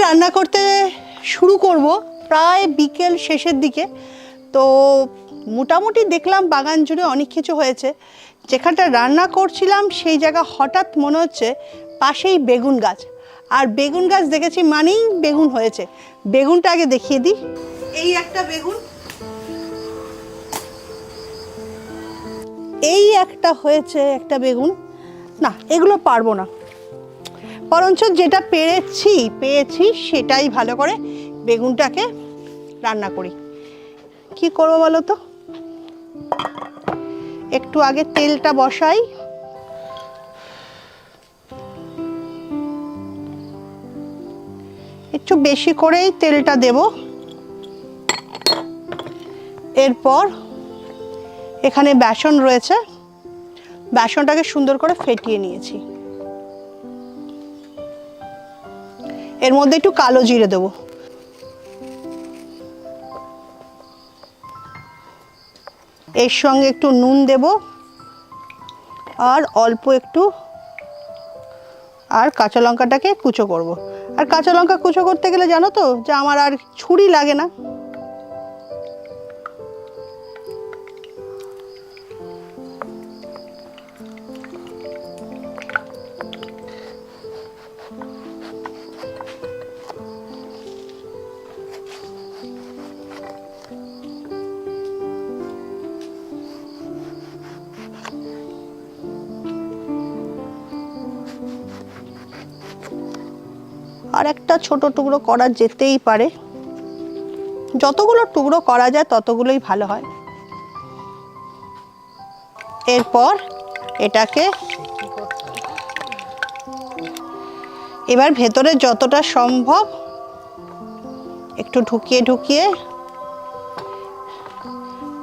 রান্না করতে শুরু করব প্রায় বিকেল শেষের দিকে। তো মোটামুটি দেখলাম বাগান জুড়ে অনেক কিছু হয়েছে। যেখানটা রান্না করছিলাম সেই জায়গা হঠাৎ মনে হচ্ছে পাশেই বেগুন গাছ, আর বেগুন গাছ দেখেছি মানেই বেগুন হয়েছে। বেগুনটা আগে দেখিয়ে দিই। এই একটা বেগুন, এই একটা হয়েছে একটা বেগুন। না, এগুলো পারবো না, বরঞ্চ যেটা পেয়েছি সেটাই ভালো করে বেগুনটাকে রান্না করি। কি করবো বলো তো, একটু আগে তেলটা বসাই। একটু বেশি করেই তেলটা দেব। এরপর এখানে বেসন রয়েছে, বেসনটাকে সুন্দর করে ফেটিয়ে নিয়েছি। এর মধ্যে একটু কালো জিরে দেবো, এর সঙ্গে একটু নুন দেব, আর অল্প একটু আর কাঁচা লঙ্কাটাকে কুচো করব। আর কাঁচা লঙ্কা কুচো করতে গেলে জানো তো যে আমার আর ছুরি লাগে না। আর একটা ছোট টুকরো করা যেতেই পারে, যতগুলো টুকরো করা যায় ততগুলোই ভালো হয়। এরপর এটাকে এবার ভেতরে যতটা সম্ভব একটু ঢুকিয়ে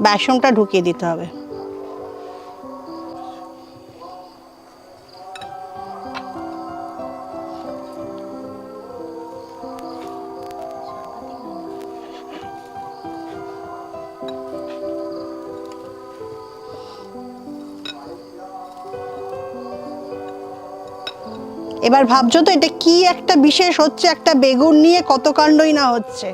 বেসনটা ঢুকিয়ে দিতে হবে। এবার ভাবছো তো এটা কি একটা বিশেষ হচ্ছে, একটা বেগুন নিয়ে কত কাণ্ডই না হচ্ছে।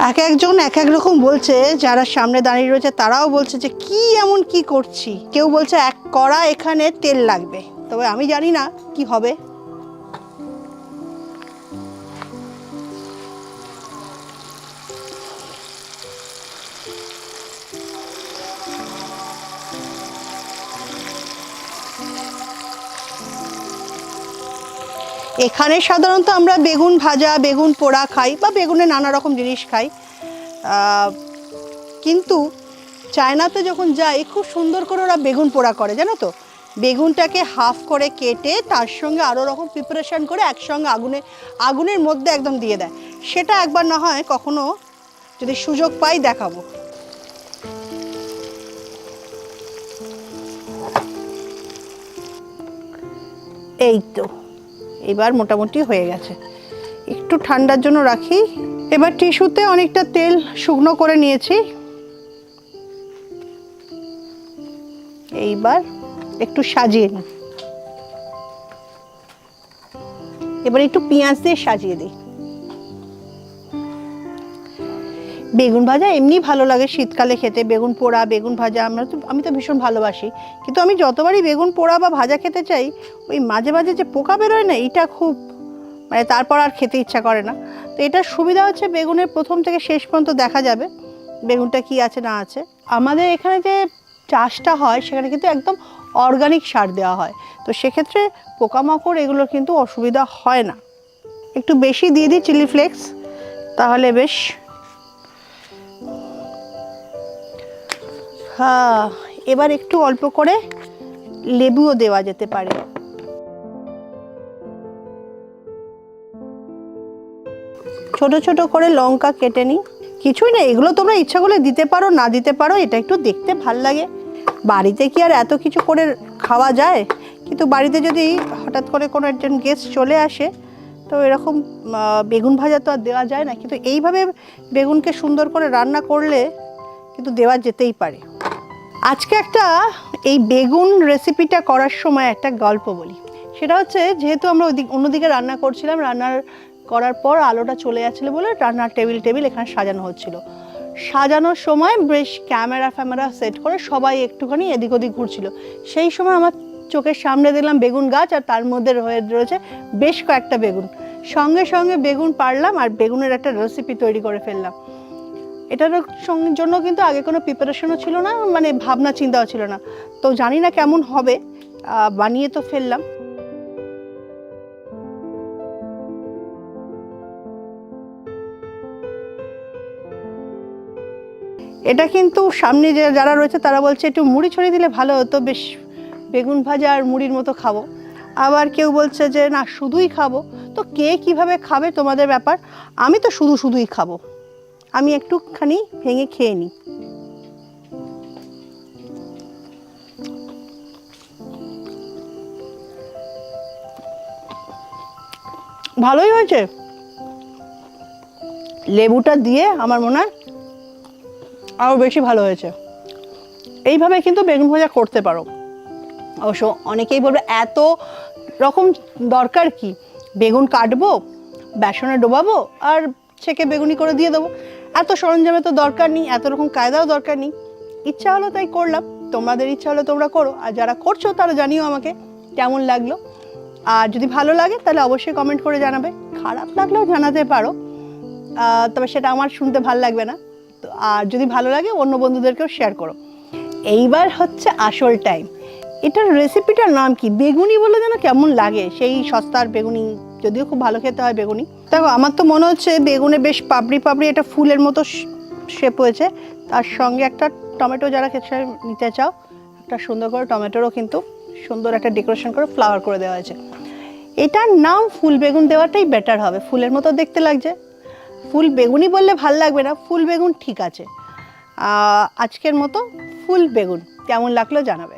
এক একজন এক এক রকম বলছে, যারা সামনে দাঁড়িয়ে রয়েছে তারাও বলছে যে কি এমন কি করছি। কেউ বলছে এক কড়া এখানে তেল লাগবে, তবে আমি জানি না কি হবে। এখানে সাধারণত আমরা বেগুন ভাজা, বেগুন পোড়া খাই বা বেগুনে নানা রকম জিনিস খাই, কিন্তু চায়নাতে যখন যাই খুব সুন্দর করে ওরা বেগুন পোড়া করে, জানো তো। বেগুনটাকে হাফ করে কেটে তার সঙ্গে আরও রকম প্রিপারেশান করে একসঙ্গে আগুনের মধ্যে একদম দিয়ে দেয়। সেটা একবার না হয় কখনো যদি সুযোগ পাই দেখাবো। এই তো এবার মোটামুটি হয়ে গেছে, একটু ঠান্ডার জন্য রাখি। এবার টিস্যুতে অনেকটা তেল শুকনো করে নিয়েছি। এইবার একটু সাজিয়ে নিই। এবার একটু পেঁয়াজ দিয়ে সাজিয়ে দিই। বেগুন ভাজা এমনি ভালো লাগে শীতকালে খেতে, বেগুন পোড়া, বেগুন ভাজা আমি তো ভীষণ ভালোবাসি। কিন্তু আমি যতবারই বেগুন পোড়া বা ভাজা খেতে চাই, ওই মাঝে মাঝে যে পোকা বেরোয় না, এটা খুব মানে তারপর আর খেতে ইচ্ছা করে না। তো এটার সুবিধা হচ্ছে বেগুনের প্রথম থেকে শেষ পর্যন্ত দেখা যাবে বেগুনটা কি আছে না আছে। আমাদের এখানে যে চাষটা হয় সেখানে কিন্তু একদম অর্গানিক সার দেওয়া হয়, তো সেক্ষেত্রে পোকামাকড় এগুলোর কিন্তু অসুবিধা হয় না। একটু বেশি দিয়ে দিই চিলি ফ্লেক্স, তাহলে বেশ। হ্যাঁ, এবার একটু অল্প করে লেবুও দেওয়া যেতে পারে। ছোট ছোট করে লঙ্কা কেটে নিই। কিছুই না, এগুলো তোমরা ইচ্ছা করলে দিতে পারো, না দিতে পারো, এটা একটু দেখতে ভাল লাগে। বাড়িতে কি আর এত কিছু করে খাওয়া যায়, কিন্তু বাড়িতে যদি হঠাৎ করে কোনো একজন গেস্ট চলে আসে, তো এরকম বেগুন ভাজা তো আর দেওয়া যায় না, কিন্তু এইভাবে বেগুনকে সুন্দর করে রান্না করলে কিন্তু দেওয়া যেতেই পারে। আজকে একটা এই বেগুন রেসিপিটা করার সময় একটা গল্প বলি। সেটা হচ্ছে যেহেতু আমরা অন্যদিকে রান্না করছিলাম, রান্নার করার পর আলোটা চলে যাচ্ছিলো বলে রান্নার টেবিল এখানে সাজানো হচ্ছিল। সাজানোর সময় বেশ ক্যামেরা সেট করে সবাই একটুখানি এদিক ওদিক ঘুরছিল। সেই সময় আমার চোখের সামনে দেখলাম বেগুন গাছ, আর তার মধ্যে রয়েছে বেশ কয়েকটা বেগুন। সঙ্গে সঙ্গে বেগুন পারলাম আর বেগুনের একটা রেসিপি তৈরি করে ফেললাম। এটার জন্য কিন্তু আগে কোনো প্রিপারেশনও ছিল না, মানে ভাবনা চিন্তাও ছিল না। তো জানি না কেমন হবে, বানিয়ে তো ফেললাম। এটা কিন্তু সামনে যারা রয়েছে তারা বলছে একটু মুড়ি ছড়িয়ে দিলে ভালো হতো, বেশ বেগুন ভাজা আর মুড়ির মতো খাবো। আবার কেউ বলছে যে না শুধুই খাবো। তো কে কিভাবে খাবে তোমাদের ব্যাপার, আমি তো শুধুই খাবো। আমি একটুখানি ভেঙে খেয়ে নিই। ভালোই হয়েছে, লেবুটা দিয়ে আমার মনে হয় আরও বেশি ভালো হয়েছে। এইভাবে কিন্তু বেগুন ভাজা করতে পারো। অবশ্য অনেকেই বলবে এত রকম দরকার কি, বেগুন কাটবো, বেসনে ডোবাবো আর ছেঁকে বেগুনি করে দিয়ে দেবো, এত সরঞ্জামে তো দরকার নেই, এত রকম কায়দাও দরকার নেই। ইচ্ছা হলো তাই করলাম, তোমাদের ইচ্ছা হলো তোমরা করো, আর যারা করছো তারা জানিও আমাকে কেমন লাগলো। আর যদি ভালো লাগে তাহলে অবশ্যই কমেন্ট করে জানাবে, খারাপ লাগলেও জানাতে পারো, তবে সেটা আমার শুনতে ভালো লাগবে না। তো আর যদি ভালো লাগে অন্য বন্ধুদেরকেও শেয়ার করো। এইবার হচ্ছে আসল টাইম। এটার রেসিপিটার নাম কি, বেগুনি বলে যেন কেমন লাগে, সেই সস্তার বেগুনি, যদিও খুব ভালো খেতে হয় বেগুনি। দেখো আমার তো মনে হচ্ছে বেগুনে বেশ পাপড়ি এটা ফুলের মতো শেপ হয়েছে। তার সঙ্গে একটা টমেটো যারা খেতে নিতে চাও, একটা সুন্দর করে টমেটোরও কিন্তু সুন্দর একটা ডেকোরেশন করে ফ্লাওয়ার করে দেওয়া হয়েছে। এটার নাম ফুল বেগুন দেওয়াটাই বেটার হবে, ফুলের মতো দেখতে লাগছে। ফুল বেগুনি বললে ভাল লাগবে না, ফুল বেগুন ঠিক আছে। আজকের মতো ফুল বেগুন কেমন লাগলো জানাবে।